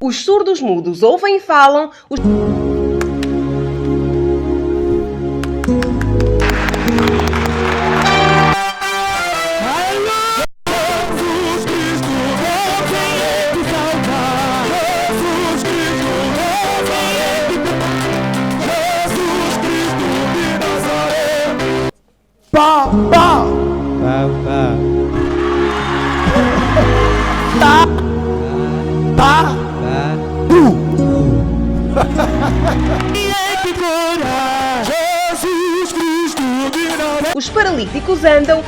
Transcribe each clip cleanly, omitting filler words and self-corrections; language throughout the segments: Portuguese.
Os surdos mudos ouvem e falam. Pá, pá, Pá, pá. tá, tá, Pá. Jesus Cristo de Nazaré. Os paralíticos andam.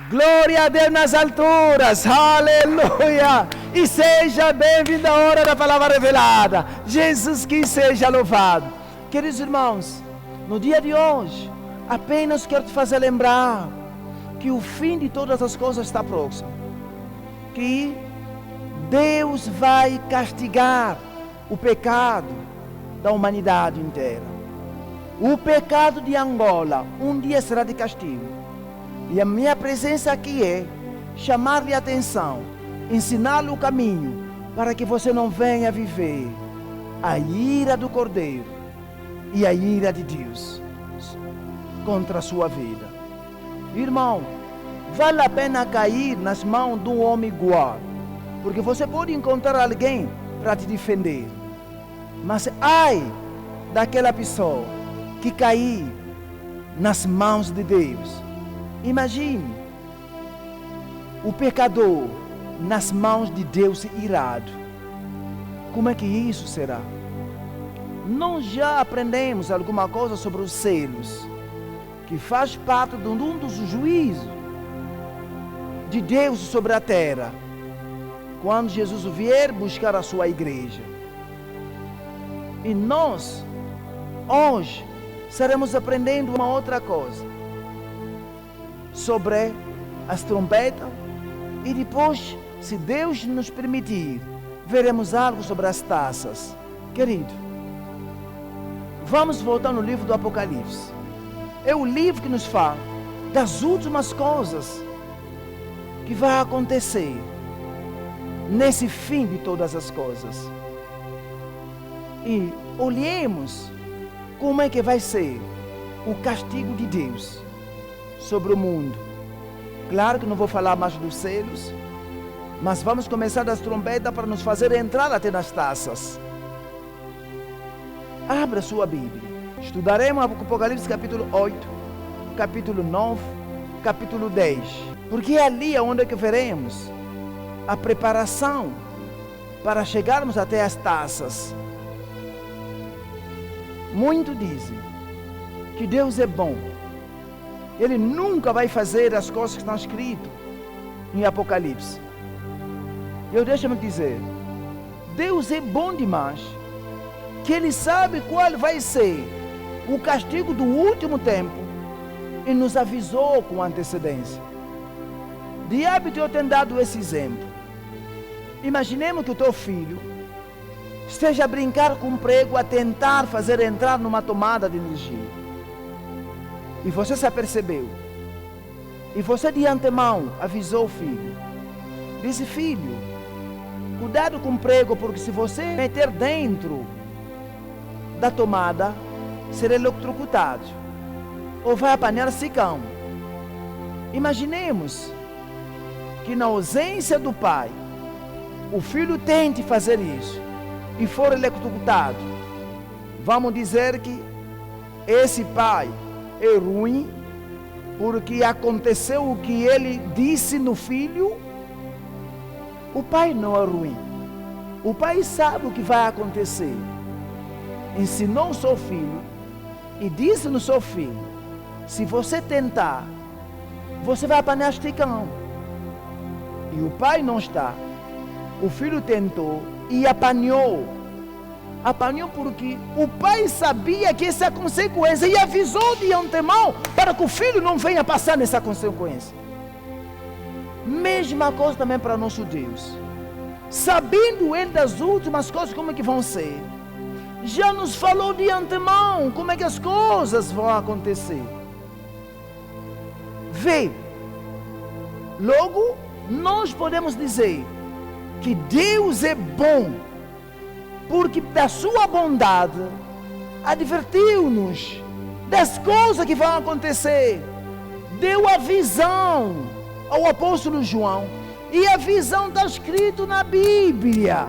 Glória a Deus nas alturas, aleluia! E seja bem-vindo à hora da palavra revelada. Jesus que seja louvado. Queridos irmãos, no dia de hoje, apenas quero te fazer lembrar que o fim de todas as coisas está próximo. Que Deus vai castigar o pecado da humanidade inteira. O pecado de Angola um dia será de castigo. E a minha presença aqui é chamar-lhe a atenção, ensinar-lhe o caminho, para que você não venha viver a ira do Cordeiro e a ira de Deus contra a sua vida. Irmão, vale a pena cair nas mãos de um homem igual, porque você pode encontrar alguém para te defender. Mas ai daquela pessoa que cair nas mãos de Deus. Imagine o pecador nas mãos de Deus irado. Como é que isso será? Nós já aprendemos alguma coisa sobre os selos, que faz parte de um dos juízos de Deus sobre a terra, quando Jesus vier buscar a sua igreja. E nós, hoje, estaremos aprendendo uma outra coisa sobre as trombetas, e depois, se Deus nos permitir, veremos algo sobre as taças. Querido, vamos voltar no livro do Apocalipse. É o livro que nos fala das últimas coisas que vai acontecer nesse fim de todas as coisas. E olhemos como é que vai ser o castigo de Deus sobre o mundo. Claro que não vou falar mais dos selos, mas vamos começar das trombetas para nos fazer entrar até nas taças. Abra sua Bíblia. Estudaremos Apocalipse capítulo 8, capítulo 9, capítulo 10. Porque é ali onde que veremos a preparação para chegarmos até as taças. Muitos dizem que Deus é bom. Ele nunca vai fazer as coisas que estão escritas em Apocalipse. Deixa-me dizer, Deus é bom demais, que Ele sabe qual vai ser o castigo do último tempo e nos avisou com antecedência. De hábito eu tenho dado esse exemplo. Imaginemos que o teu filho esteja a brincar com um prego, a tentar fazer entrar numa tomada de energia. E você se apercebeu. E você de antemão avisou o filho. Disse: filho, cuidado com o prego, porque se você meter dentro da tomada, será eletrocutado. Ou vai apanhar sicão. Imaginemos que na ausência do pai, o filho tente fazer isso e for eletrocutado. Vamos dizer que esse pai é ruim, porque aconteceu o que ele disse no filho. O pai não é ruim. O pai sabe o que vai acontecer. Ensinou o seu filho e disse no seu filho: se você tentar, você vai apanhar esticão. E o pai não está. O filho tentou e apanhou. Apanhou porque o pai sabia que essa é a consequência e avisou de antemão para que o filho não venha passar nessa consequência. Mesma coisa também para nosso Deus. Sabendo ele das últimas coisas como é que vão ser, já nos falou de antemão como é que as coisas vão acontecer. Vê, logo nós podemos dizer que Deus é bom, porque da sua bondade advertiu-nos das coisas que vão acontecer. Deu a visão ao apóstolo João, e a visão está escrito na Bíblia.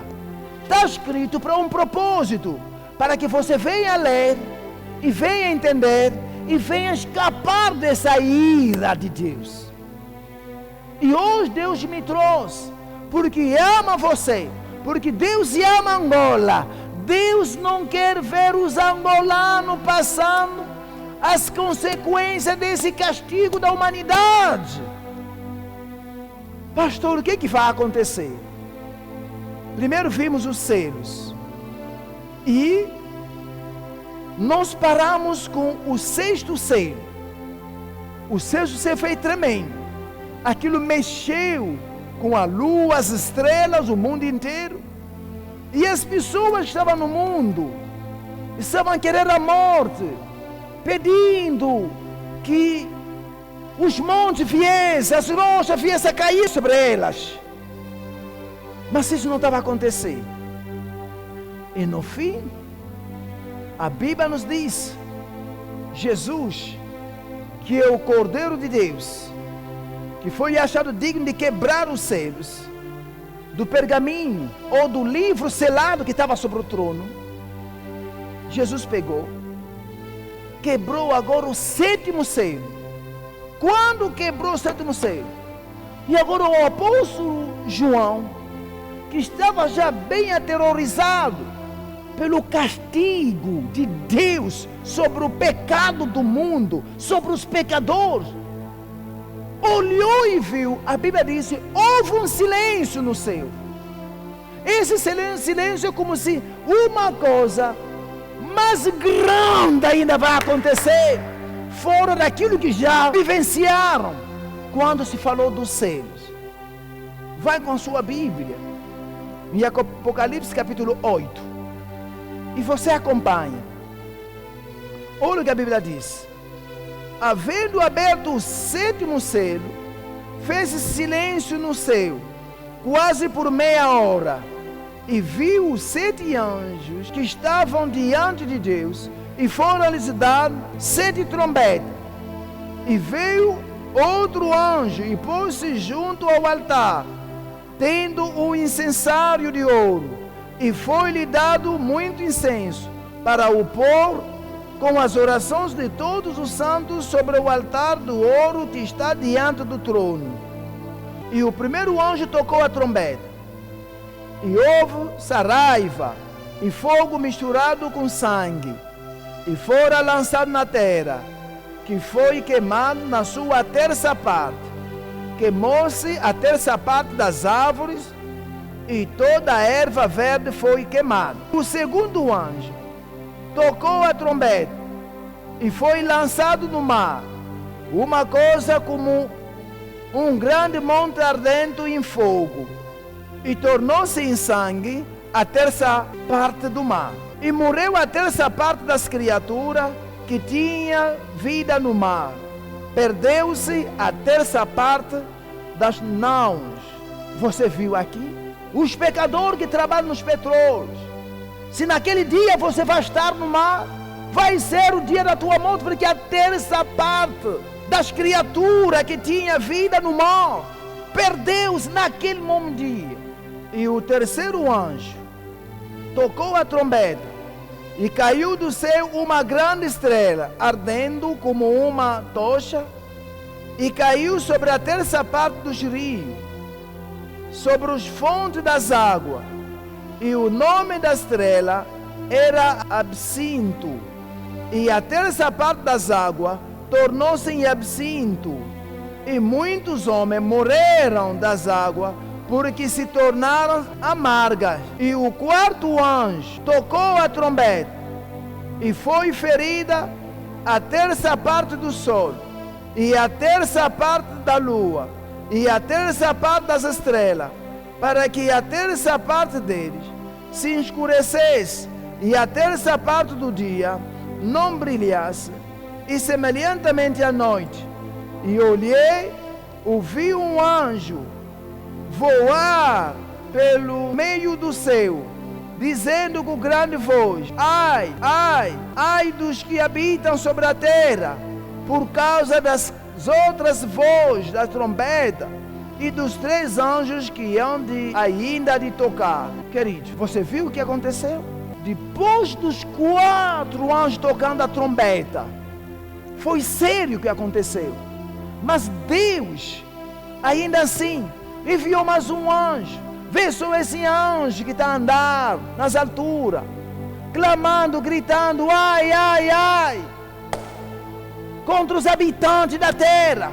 Está escrito para um propósito, para que você venha ler e venha entender e venha escapar dessa ira de Deus. E hoje Deus me trouxe porque ama você, porque Deus ama Angola. Deus não quer ver os angolanos passando as consequências desse castigo da humanidade. Pastor, o que vai acontecer? Primeiro vimos os selos. E nós paramos com o sexto selo. O sexto selo foi tremendo. Aquilo mexeu com a lua, as estrelas, o mundo inteiro. E as pessoas que estavam no mundo estavam querendo a morte, pedindo que os montes viessem, as rochas viessem a cair sobre elas. Mas isso não estava acontecendo. E no fim, a Bíblia nos diz, Jesus, que é o Cordeiro de Deus, que foi achado digno de quebrar os selos do pergaminho ou do livro selado que estava sobre o trono. Jesus pegou, quebrou agora o sétimo selo. Quando quebrou o sétimo selo, e agora o apóstolo João, que estava já bem aterrorizado pelo castigo de Deus sobre o pecado do mundo, sobre os pecadores, olhou e viu, a Bíblia diz, houve um silêncio no céu. Esse silêncio é como se uma coisa mais grande ainda vai acontecer, fora daquilo que já vivenciaram, quando se falou dos selos. Vai com a sua Bíblia, em Apocalipse capítulo 8, e você acompanha. Olha o que a Bíblia diz. Havendo aberto o sétimo selo, fez-se silêncio no céu, quase por meia hora, e viu os 7 anjos que estavam diante de Deus, e foram-lhes dados 7 trombetas. E veio outro anjo e pôs-se junto ao altar, tendo um incensário de ouro, e foi-lhe dado muito incenso, para o pôr com as orações de todos os santos sobre o altar do ouro que está diante do trono. E o primeiro anjo tocou a trombeta, e houve saraiva e fogo misturado com sangue, e fora lançado na terra, que foi queimado na sua terça parte. Queimou-se a terça parte das árvores, e toda a erva verde foi queimada. O segundo anjo tocou a trombeta, e foi lançado no mar uma coisa como um grande monte ardente em fogo, e tornou-se em sangue a terça parte do mar. E morreu a terça parte das criaturas que tinha vida no mar. Perdeu-se a terça parte das naus. Você viu aqui? Os pecadores que trabalham nos petróleos. Se naquele dia você vai estar no mar, vai ser o dia da tua morte, porque a terça parte das criaturas que tinha vida no mar perdeu-se naquele mesmo dia. E o terceiro anjo tocou a trombeta, e caiu do céu uma grande estrela, ardendo como uma tocha, e caiu sobre a terça parte dos rios, sobre os fontes das águas, E o nome da estrela era Absinto. E a terça parte das águas tornou-se em absinto. E muitos homens morreram das águas, porque se tornaram amargas. E o quarto anjo tocou a trombeta, e foi ferida a terça parte do sol, e a terça parte da lua, e a terça parte das estrelas, para que a terça parte deles se escurecesse, e a terça parte do dia não brilhasse, e semelhantemente à noite. E olhei, ouvi um anjo voar pelo meio do céu, dizendo com grande voz: ai, ai, ai dos que habitam sobre a terra, por causa das outras vozes da trombeta e dos 3 anjos que hão ainda de tocar. Queridos, você viu o que aconteceu? Depois dos 4 anjos tocando a trombeta, foi sério o que aconteceu. Mas Deus, ainda assim, enviou mais um anjo. Vê só esse anjo que está a andar nas alturas, clamando, gritando: ai, ai, ai, contra os habitantes da terra.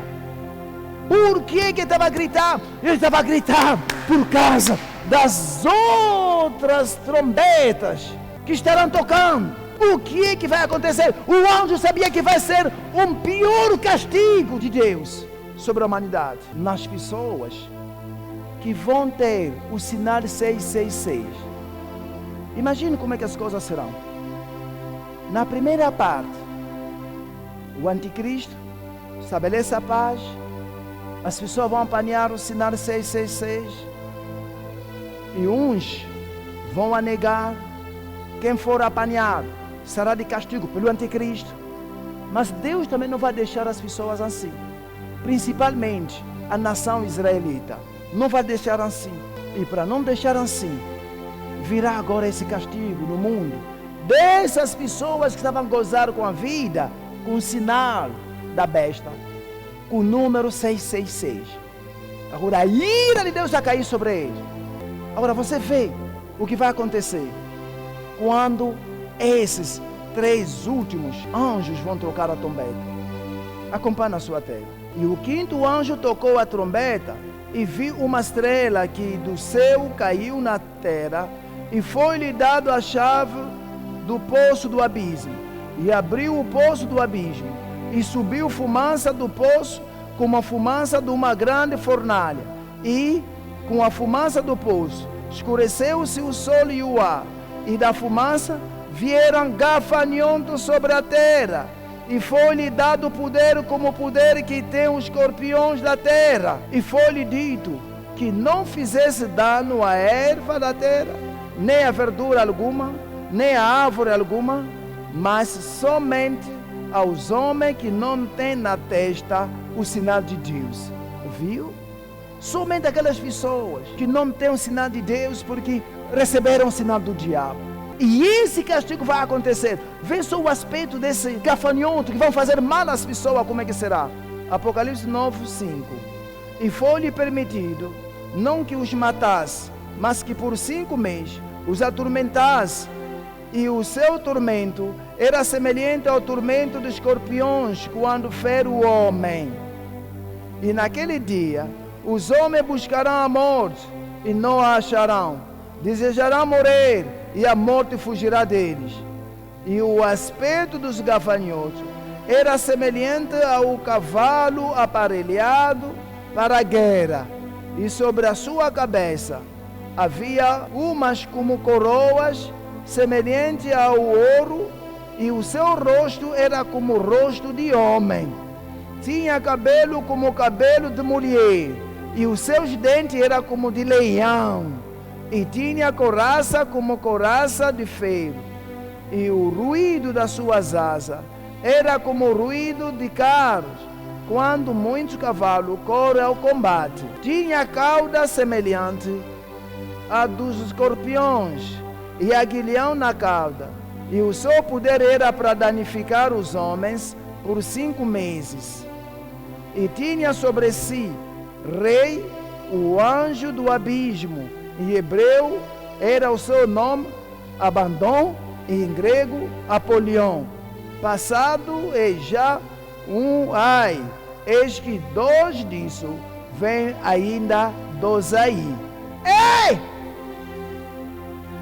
Por que estava a gritar? Ele estava a gritar por causa das outras trombetas que estarão tocando. O que vai acontecer? O anjo sabia que vai ser um pior castigo de Deus sobre a humanidade, nas pessoas que vão ter o sinal 666. Imagine como é que as coisas serão. Na primeira parte, o anticristo estabelece a paz, as pessoas vão apanhar o sinal 666, e uns vão a negar. Quem for apanhado será de castigo pelo anticristo. Mas Deus também não vai deixar as pessoas assim, principalmente a nação israelita. Não vai deixar assim. E para não deixar assim, virá agora esse castigo no mundo dessas pessoas que estavam a gozar com a vida, com o sinal da besta, com o número 666. Agora a ira de Deus vai cair sobre eles. Agora você vê o que vai acontecer quando esses 3 últimos anjos vão tocar a trombeta. Acompanhe na sua tela. E o 5º anjo tocou a trombeta, e viu uma estrela que do céu caiu na terra, e foi-lhe dado a chave do poço do abismo. E abriu o poço do abismo, e subiu fumaça do poço, como a fumaça de uma grande fornalha. E, com a fumaça do poço, escureceu-se o sol e o ar, e da fumaça vieram gafanhotos sobre a terra, e foi-lhe dado poder como o poder que tem os escorpiões da terra. E foi-lhe dito que não fizesse dano à erva da terra, nem a verdura alguma, nem a árvore alguma, mas somente aos homens que não têm na testa o sinal de Deus. Viu? Somente aquelas pessoas que não têm o sinal de Deus, porque receberam o sinal do diabo. E esse castigo vai acontecer. Vê só o aspecto desse gafanhoto que vão fazer mal às pessoas, como é que será? Apocalipse 9:5. E foi-lhe permitido, não que os matasse, mas que por 5 meses os atormentasse. E o seu tormento era semelhante ao tormento dos escorpiões quando fere o homem. E naquele dia os homens buscarão a morte e não a acharão. Desejarão morrer e a morte fugirá deles. E o aspecto dos gafanhotos era semelhante ao cavalo aparelhado para a guerra. E sobre a sua cabeça havia umas como coroas, semelhante ao ouro, e o seu rosto era como o rosto de homem. Tinha cabelo como o cabelo de mulher, e os seus dentes eram como de leão, e tinha couraça como couraça de ferro, e o ruído das suas asas era como o ruído de carros, quando muitos cavalos correm ao combate. Tinha cauda semelhante à dos escorpiões, e aguilhão na cauda, e o seu poder era para danificar os homens por 5 meses. E tinha sobre si rei, o anjo do abismo, em hebreu era o seu nome, Abandon, em grego, Apolion. Passado é já ai, eis que 2 disso, vem ainda 2 aí. Ei!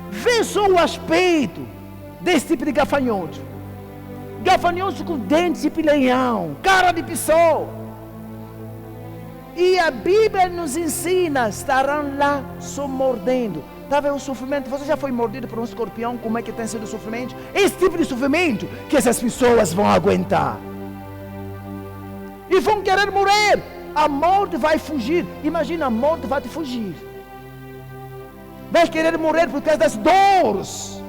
Vê só o aspecto desse tipo de gafanhoto. Gafanhoto com dentes de leão, cara de pessoa. E a Bíblia nos ensina, estarão lá só mordendo. Está vendo o sofrimento? Você já foi mordido por um escorpião? Como é que tem sido o sofrimento? Esse tipo de sofrimento que essas pessoas vão aguentar. E vão querer morrer. A morte vai fugir. Imagina, a morte vai te fugir. Vai querer morrer por causa das dores.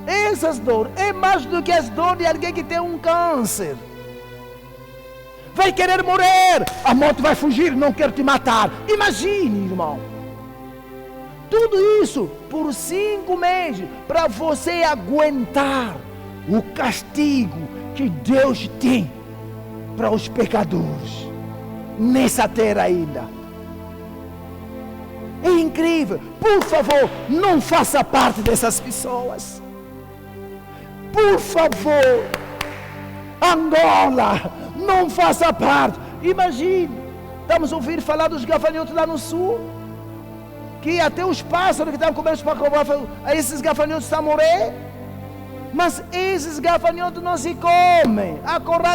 Essas dores é mais do que as dores de alguém que tem um câncer. Vai querer morrer. A morte vai fugir, não quer te matar. Imagine, irmão. Tudo isso por 5 meses para você aguentar o castigo que Deus tem para os pecadores nessa terra ainda. É incrível. Por favor, não faça parte dessas pessoas. Por favor, Angola, não faça parte. Imagine, estamos ouvindo falar dos gafanhotos lá no sul, que até os pássaros que estavam comendo esses gafanhotos estão a morrer. Mas esses gafanhotos não se comem.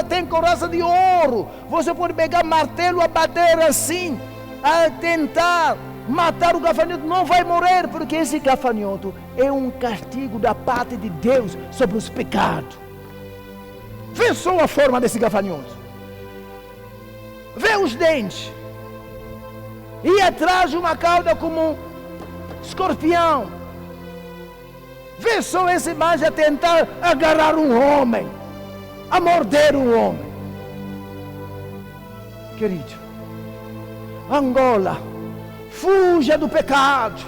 Tem coraça de ouro. Você pode pegar martelo a bater assim, a tentar matar o gafanhoto, não vai morrer, porque esse gafanhoto é um castigo da parte de Deus sobre os pecados. Vê só a forma desse gafanhoto. Vê os dentes. E atrás de uma cauda como um escorpião. Vê só essa imagem a tentar agarrar um homem, a morder um homem. Querido, Angola, fuja do pecado.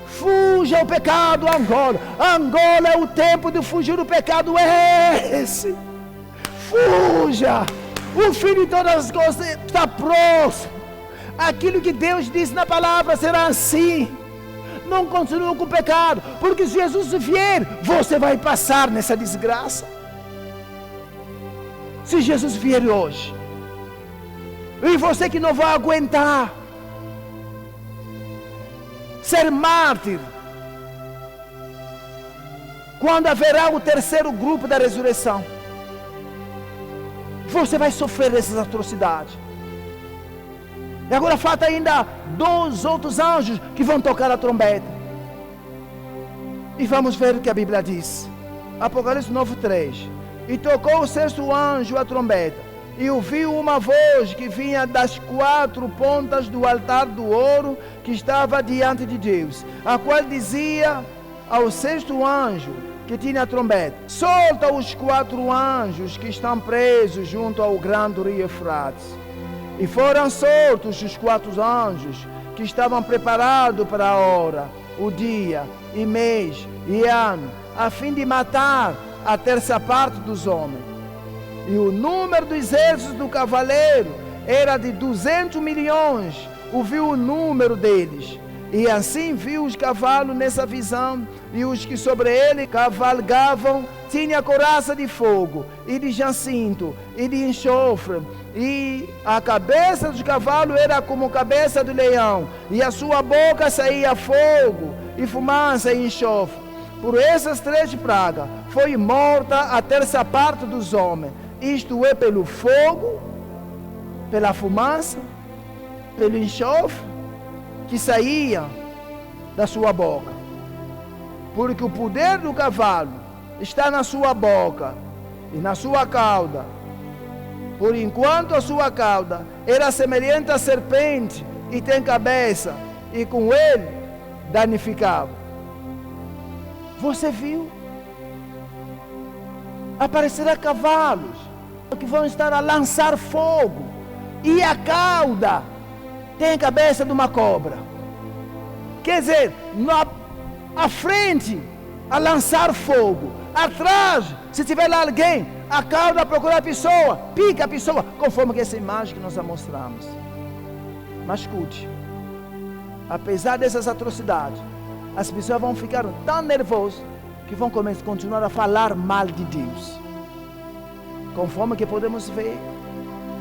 Fuja ao pecado, Angola. Angola é o tempo de fugir do pecado, é esse. Fuja. O fim de todas as coisas está próximo. Aquilo que Deus disse na palavra será assim. Não continue com o pecado, porque se Jesus vier, você vai passar nessa desgraça. Se Jesus vier hoje, e você que não vai aguentar ser mártir, quando haverá o terceiro grupo da ressurreição, você vai sofrer essas atrocidades. E agora falta ainda 2 outros anjos que vão tocar a trombeta. E vamos ver o que a Bíblia diz. Apocalipse 9:3. E tocou o 6º anjo a trombeta. E ouviu uma voz que vinha das 4 pontas do altar do ouro que estava diante de Deus, a qual dizia ao 6º anjo que tinha a trombeta: solta os 4 anjos que estão presos junto ao grande rio Eufrates. E foram soltos os 4 anjos que estavam preparados para a hora, o dia, e mês, e ano, a fim de matar a 1/3 parte dos homens. E o número dos exércitos do cavaleiro era de 200 milhões, ouviu o número deles. E assim viu os cavalos nessa visão, e os que sobre ele cavalgavam tinham couraça de fogo, e de jacinto, e de enxofre, e a cabeça dos cavalos era como cabeça do leão, e a sua boca saía fogo, e fumaça e enxofre. Por essas 3 pragas foi morta a 1/3 parte dos homens, isto é, pelo fogo, pela fumaça, pelo enxofre que saía da sua boca. Porque o poder do cavalo está na sua boca e na sua cauda. Por enquanto a sua cauda era semelhante à serpente e tem cabeça, e com ele danificava. Você viu? Aparecerá cavalos que vão estar a lançar fogo, e a cauda tem a cabeça de uma cobra. Quer dizer, à frente a lançar fogo, atrás, se tiver lá alguém, a cauda procura a pessoa, pica a pessoa, conforme essa imagem que nós já mostramos. Mas escute, apesar dessas atrocidades, as pessoas vão ficar tão nervosas que vão continuar a falar mal de Deus. Conforme que podemos ver,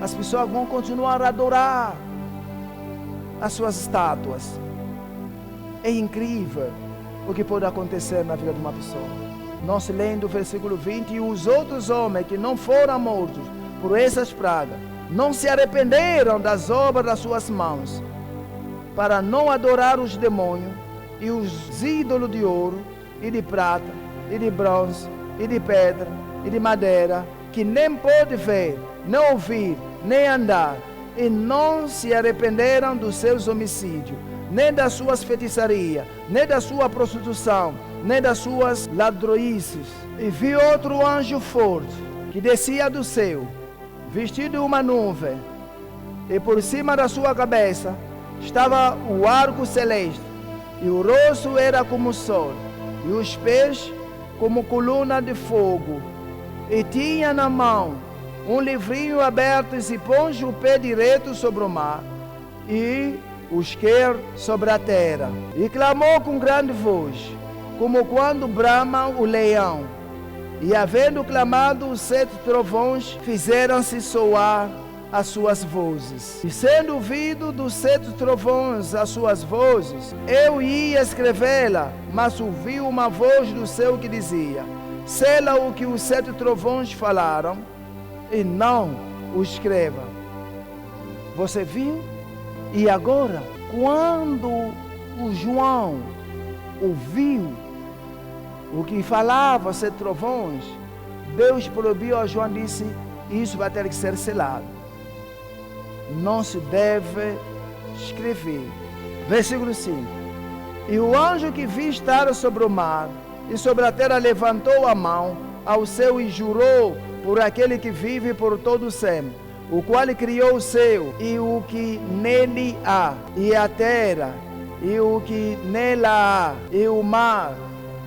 as pessoas vão continuar a adorar as suas estátuas. É incrível o que pode acontecer na vida de uma pessoa. Nós lendo o versículo 20, e os outros homens que não foram mortos por essas pragas, não se arrependeram das obras das suas mãos, para não adorar os demônios e os ídolos de ouro, e de prata, e de bronze, e de pedra, e de madeira, que nem pode ver, nem ouvir, nem andar, e não se arrependeram dos seus homicídios, nem das suas feitiçarias, nem da sua prostituição, nem das suas ladroices. E vi outro anjo forte, que descia do céu, vestido de uma nuvem, e por cima da sua cabeça estava o arco celeste, e o rosto era como o sol, e os pés como coluna de fogo, e tinha na mão um livrinho aberto, e se põe o pé direito sobre o mar, e o esquerdo sobre a terra. E clamou com grande voz, como quando brama o leão. E havendo clamado, os 7 trovões fizeram-se soar as suas vozes. E sendo ouvido dos 7 trovões as suas vozes, eu ia escrevê-la, mas ouvi uma voz do céu que dizia: sela o que os 7 trovões falaram, e não o escreva. Você viu? E agora, quando o João ouviu o que falava os 7 trovões, Deus proibiu a João, disse: isso vai ter que ser selado. Não se deve escrever. Versículo 5. E o anjo que vi estar sobre o mar e sobre a terra levantou a mão ao céu e jurou por aquele que vive por todo sempre, o qual criou o céu e o que nele há, e a terra, e o que nela há, e o mar,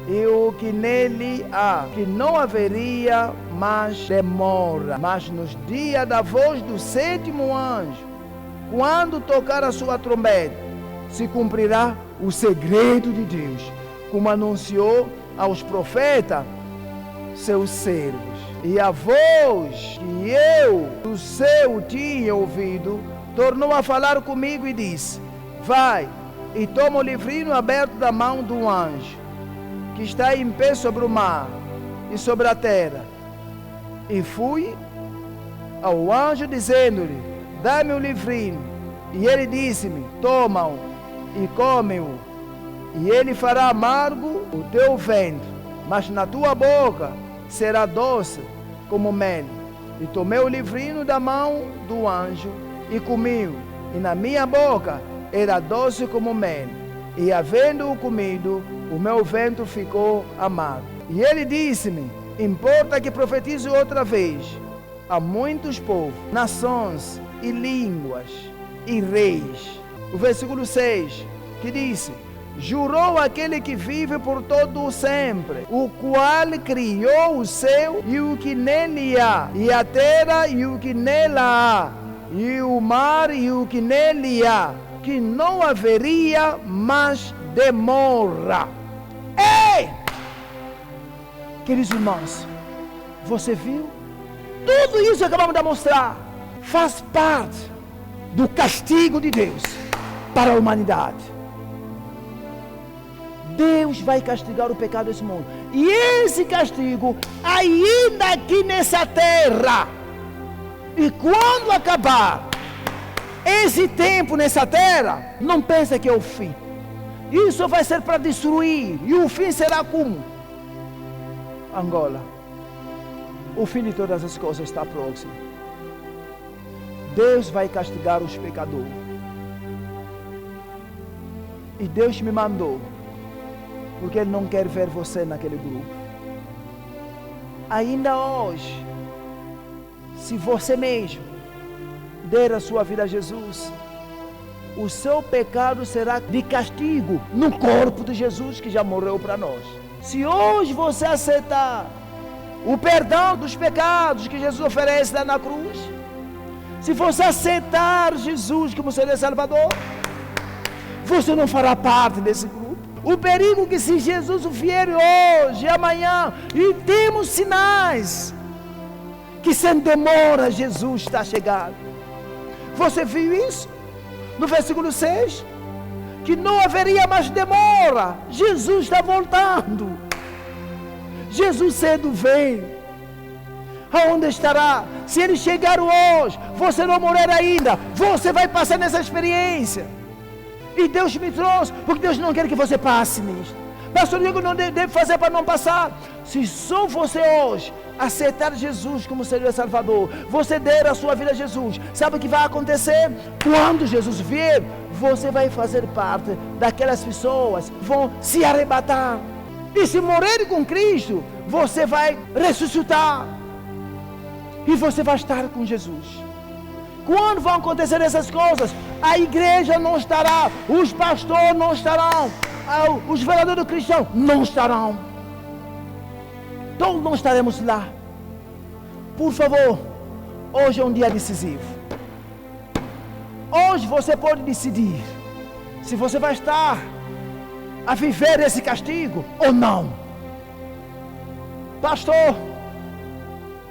e o que nele há, que não haveria mais demora. Mas nos dias da voz do 7º anjo, quando tocar a sua trombeta, se cumprirá o segredo de Deus, como anunciou aos profetas, seus servos. E a voz que eu do céu tinha ouvido, tornou a falar comigo e disse: vai e toma o livrinho aberto da mão do anjo, que está em pé sobre o mar e sobre a terra. E fui ao anjo dizendo-lhe: dá-me o livrinho. E ele disse-me: toma-o e come-o, e ele fará amargo o teu ventre, mas na tua boca será doce como mel. E tomei o livrinho da mão do anjo e comi-o, e na minha boca era doce como mel, e havendo-o comido, o meu ventre ficou amargo. E ele disse-me: importa que profetize outra vez a muitos povos, nações e línguas e reis. O versículo 6, que disse: jurou aquele que vive por todo o sempre, o qual criou o céu e o que nele há, e a terra e o que nela há, e o mar e o que nele há, que não haveria mais demora. Ei! Queridos irmãos, você viu? Tudo isso que acabamos de mostrar faz parte do castigo de Deus para a humanidade. Deus vai castigar o pecado desse mundo. E esse castigo ainda aqui nessa terra. E quando acabar esse tempo nessa terra, não pensa que é o fim. Isso vai ser para destruir. E o fim será como? Angola. O fim de todas as coisas está próximo. Deus vai castigar os pecadores. E Deus me mandou, porque Ele não quer ver você naquele grupo. Ainda hoje, se você mesmo der a sua vida a Jesus, o seu pecado será de castigo no corpo de Jesus que já morreu para nós. Se hoje você aceitar o perdão dos pecados que Jesus oferece lá na cruz, se você aceitar Jesus como Senhor e Salvador, você não fará parte desse grupo. O perigo que se Jesus vier hoje, amanhã, e temos sinais que sem demora Jesus está chegando. Você viu isso? No versículo 6, que não haveria mais demora. Jesus está voltando. Jesus cedo vem. Aonde estará? Se ele chegar hoje, você não morrer ainda, você vai passar nessa experiência. E Deus me trouxe, porque Deus não quer que você passe nisso. Pastor Diego, não deve fazer para não passar. Se só você hoje aceitar Jesus como Senhor e Salvador, você der a sua vida a Jesus, sabe o que vai acontecer? Quando Jesus vier, você vai fazer parte daquelas pessoas que vão se arrebatar. E se morrer com Cristo, você vai ressuscitar. E você vai estar com Jesus. Quando vão acontecer essas coisas, a igreja não estará, os pastores não estarão, os vereadores cristãos não estarão. Todos não estaremos lá. Por favor, hoje é um dia decisivo. Hoje você pode decidir se você vai estar a viver esse castigo ou não. Pastor,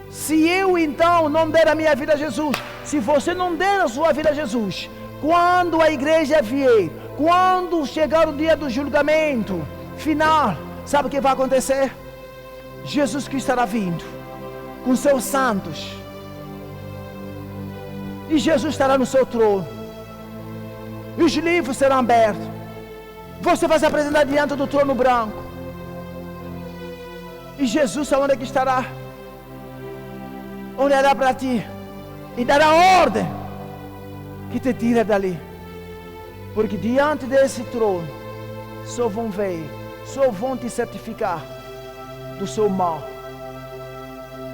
se eu então não der a minha vida a Jesus, se você não der a sua vida a Jesus, quando a igreja vier, quando chegar o dia do julgamento final, sabe o que vai acontecer? Jesus que estará vindo com seus santos, e Jesus estará no seu trono, e os livros serão abertos. Você vai se apresentar diante do trono branco, e Jesus, aonde é que estará? Olhará para ti e dará ordem que te tira dali, porque diante desse trono só vão ver, só vão te certificar do seu mal.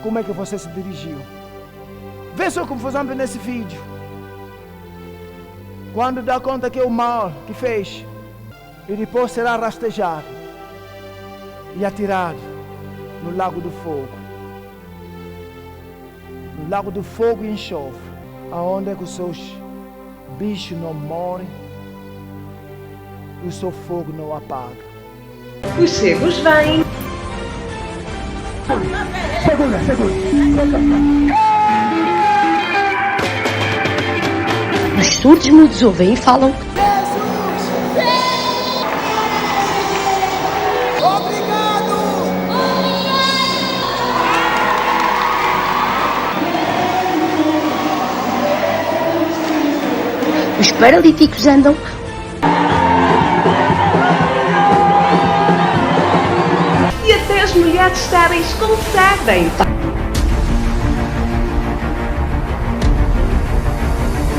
Como é que você se dirigiu? Vê sua confusão nesse vídeo. Quando dá conta que é o mal que fez, e depois será rastejado e atirado no lago do fogo. No lago do fogo e enxofre, aonde é que os seus bichos não morrem e o seu fogo não apaga. Os cegos vêm. Segura. Os surdos mudos ouvem e falam. Os paralíticos andam. E até as mulheres estéreis conseguem.